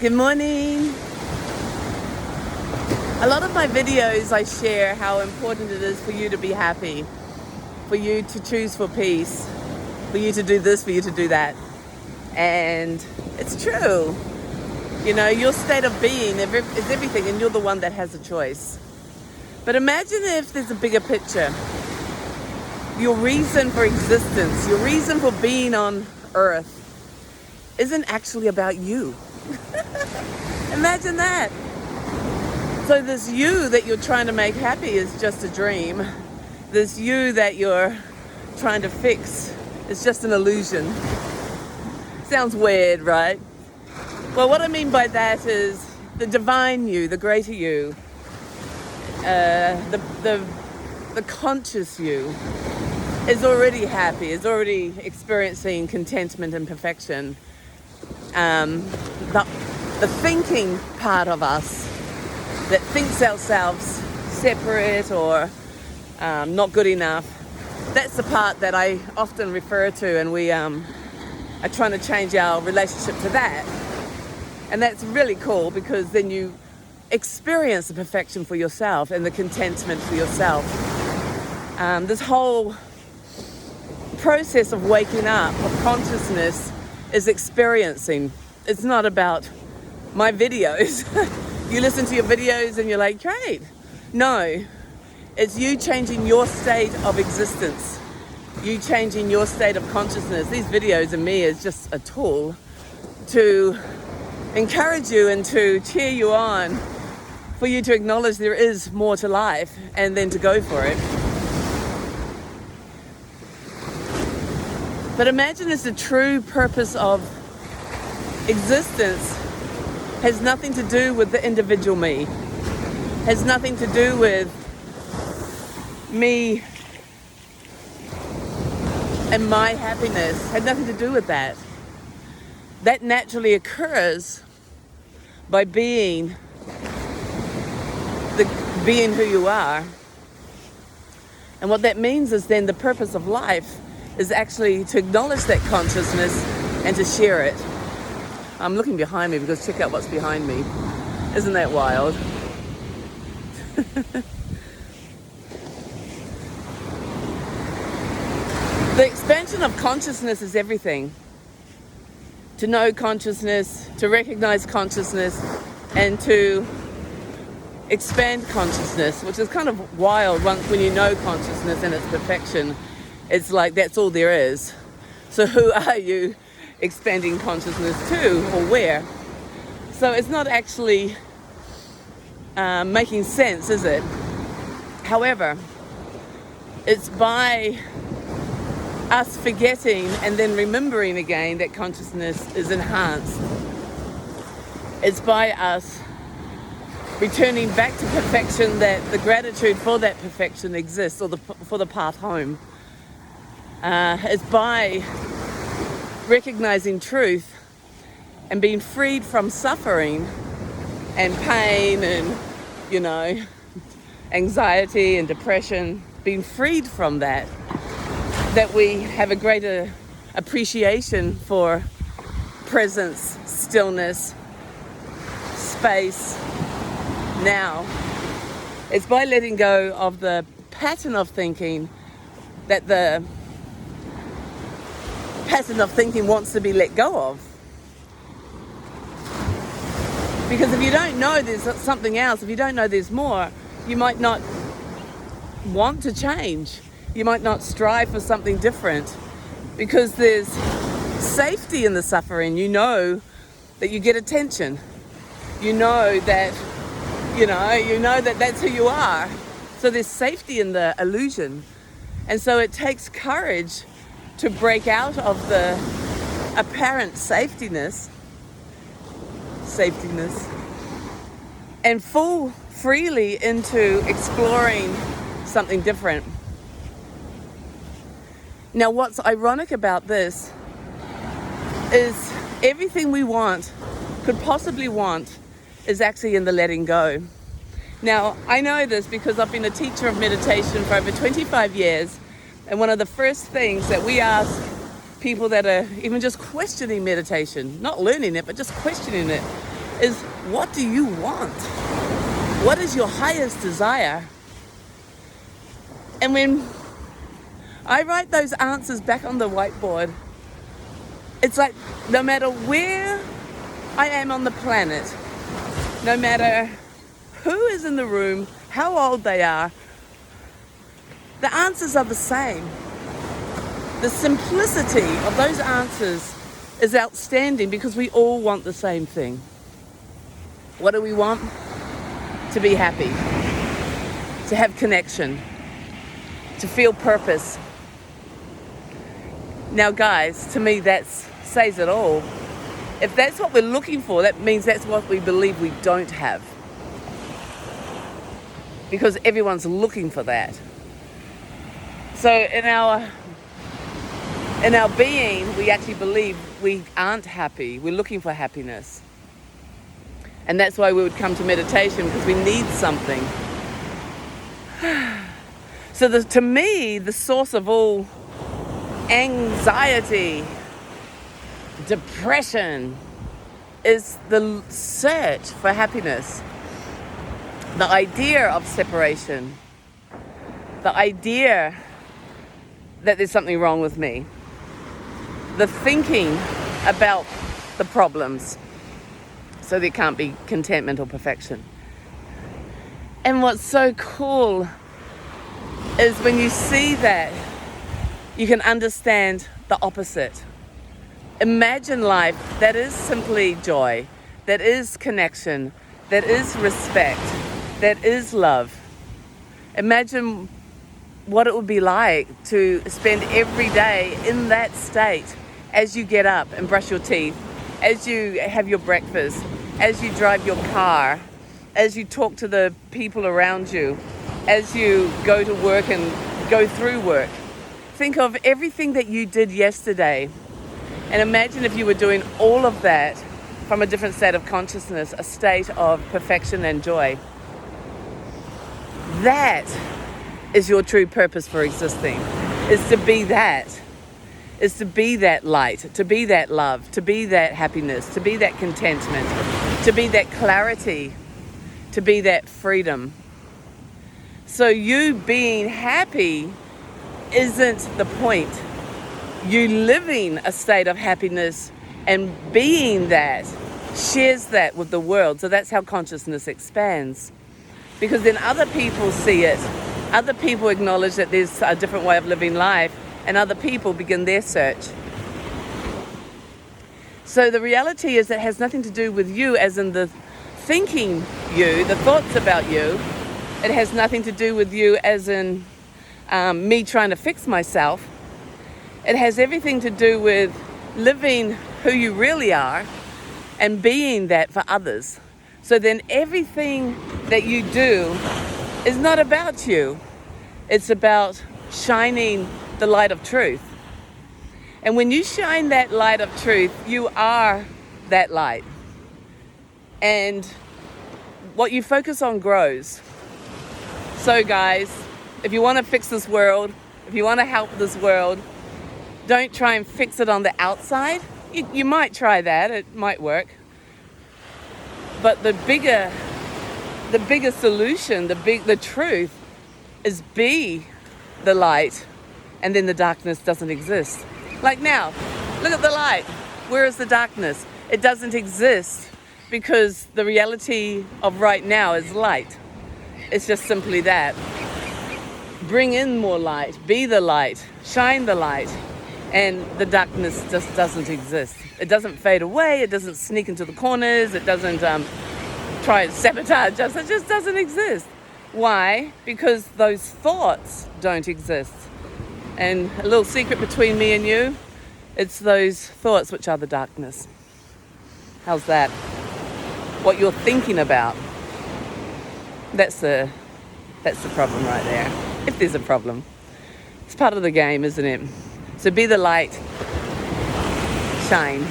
Good morning. A lot of my videos I share how important it is for you to be happy, for you to choose for peace, for you to do this, for you to do that. And it's true. You know, your state of being is everything, and you're the one that has a choice. But imagine if there's a bigger picture. Your reason for existence, your reason for being on earth isn't actually about you. Imagine that. So this you that you're trying to make happy is just a dream. This you that you're trying to fix is just an illusion. Sounds weird, right? Well, what I mean by that is the divine you, the greater you, the conscious you is already happy, is already experiencing contentment and perfection. The thinking part of us that thinks ourselves separate or not good enough, that's the part that I often refer to, and we are trying to change our relationship to that. And that's really cool, because then you experience the perfection for yourself and the contentment for yourself. This whole process of waking up, of consciousness, is experiencing. It's not about my videos. You listen to your videos and you're like, great. No, it's you changing your state of existence. You changing your state of consciousness. These videos and me is just a tool to encourage you and to cheer you on, for you to acknowledge there is more to life and then to go for it. But imagine if the true purpose of existence has nothing to do with the individual me, has nothing to do with me and my happiness, had nothing to do with that. That naturally occurs by being who you are. And what that means is then the purpose of life is actually to acknowledge that consciousness and to share it. I'm looking behind me because check out what's behind me. Isn't that wild? The expansion of consciousness is everything. To know consciousness, to recognize consciousness, and to expand consciousness, which is kind of wild when you know consciousness and its perfection. It's like that's all there is. So who are you expanding consciousness to, or where? So it's not actually making sense, is it? However, it's by us forgetting and then remembering again that consciousness is enhanced. It's by us returning back to perfection that the gratitude for that perfection exists, or for the path home. It's by recognizing truth and being freed from suffering and pain and, you know, anxiety and depression, being freed from that we have a greater appreciation for presence, stillness, space, now. It's by letting go of the pattern of thinking that the pattern of thinking wants to be let go of. Because if you don't know there's something else, if you don't know there's more, you might not want to change. You might not strive for something different, because there's safety in the suffering. You know that you get attention. You know that, that that's who you are. So there's safety in the illusion. And so it takes courage to break out of the apparent safetiness and fall freely into exploring something different. Now, what's ironic about this is everything we could possibly want, is actually in the letting go. Now, I know this because I've been a teacher of meditation for over 25 years, and one of the first things that we ask people that are even just questioning meditation, not learning it, but just questioning it, is, what do you want? What is your highest desire? And when I write those answers back on the whiteboard, it's like no matter where I am on the planet, no matter who is in the room, how old they are, the answers are the same. The simplicity of those answers is outstanding because we all want the same thing. What do we want? To be happy, to have connection, to feel purpose. Now guys, to me that says it all. If that's what we're looking for, that means that's what we believe we don't have. Because everyone's looking for that. So in our being, we actually believe we aren't happy. We're looking for happiness. And that's why we would come to meditation, because we need something. So to me, the source of all anxiety, depression, is the search for happiness. The idea of separation. The idea that there's something wrong with me. The thinking about the problems. So there can't be contentment or perfection. And what's so cool is when you see that, you can understand the opposite. Imagine life that is simply joy, that is connection, that is respect, that is love. Imagine what it would be like to spend every day in that state as you get up and brush your teeth, as you have your breakfast, as you drive your car, as you talk to the people around you, as you go to work and go through work. Think of everything that you did yesterday and imagine if you were doing all of that from a different state of consciousness, a state of perfection and joy. That is your true purpose for existing, is to be that. Is to be that light, to be that love, to be that happiness, to be that contentment, to be that clarity, to be that freedom. So you being happy isn't the point. You living a state of happiness and being that shares that with the world. So that's how consciousness expands. Because then other people see it. Other people acknowledge that there's a different way of living life, and other people begin their search. So the reality is it has nothing to do with you as in the thinking you, the thoughts about you. It has nothing to do with you as in me trying to fix myself. It has everything to do with living who you really are and being that for others. So then everything that you do is not about you. It's about shining the light of truth. And when you shine that light of truth, you are that light. And what you focus on grows. So guys, if you want to fix this world, if you want to help this world, don't try and fix it on the outside. You might try that, it might work. But the bigger solution, the truth is be the light, and then the darkness doesn't exist. Like now, look at the light. Where is the darkness? It doesn't exist because the reality of right now is light. It's just simply that. Bring in more light, be the light, shine the light, and the darkness just doesn't exist. It doesn't fade away, it doesn't sneak into the corners, it doesn't try and sabotage us, it just doesn't exist. Why? Because those thoughts don't exist. And a little secret between me and you, it's those thoughts which are the darkness. How's that? What you're thinking about, that's the problem right there. If there's a problem. It's part of the game, isn't it? So be the light, shine.